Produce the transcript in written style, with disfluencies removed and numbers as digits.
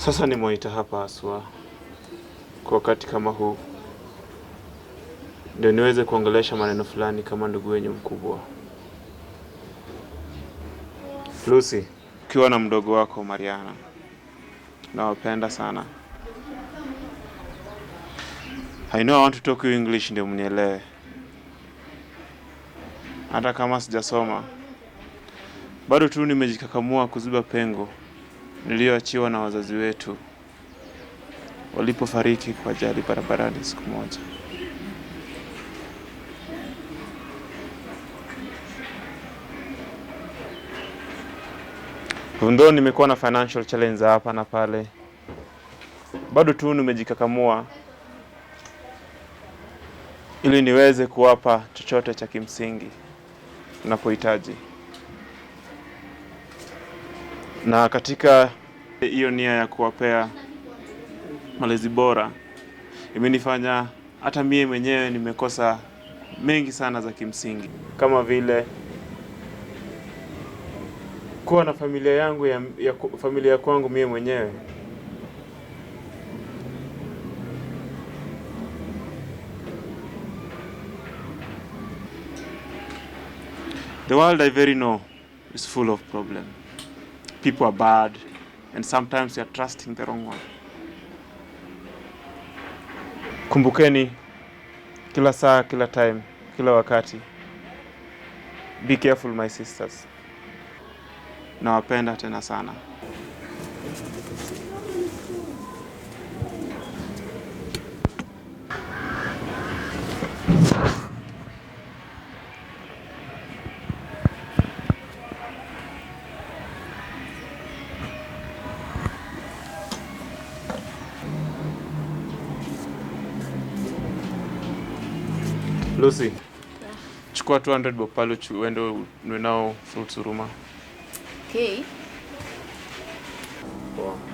Sasa nimeita hapa haswa kwa wakati kama huu ndio niweze kuongelesha maneno fulani kama ndugu wenyu mkubwa. Lucy, ukiwa na mdogo wako Mariana, nawapenda sana. I know I want to talk to you English ndio mnielewe. Hata kama sijasoma, bado tu nimejikakamua kuziba pengo niliyoachiwa na wazazi wetu walipofariki kwa ajali barabarani siku moja. Though nimekuwa na financial challenge hapa na pale, bado tu nimejikakamua ili niweze kuwapa chochote cha kimsingi napohitaji. Na katika hiyo nia ya kuwapea malezi bora, imenifanya hata mie mwenyewe nimekosa mengi sana za kimsingi, kama vile kuwa na familia yangu familia kwangu mie mwenyewe. The world I very know is full of problems. People are bad and sometimes you are trusting the wrong one. Kumbukeni kila saa, kila time, kila wakati. Be careful my sisters. Nawapenda tena sana. Lucy, chukua 200 bob pale uende ununue nao fruits Huruma. Okay. Poa.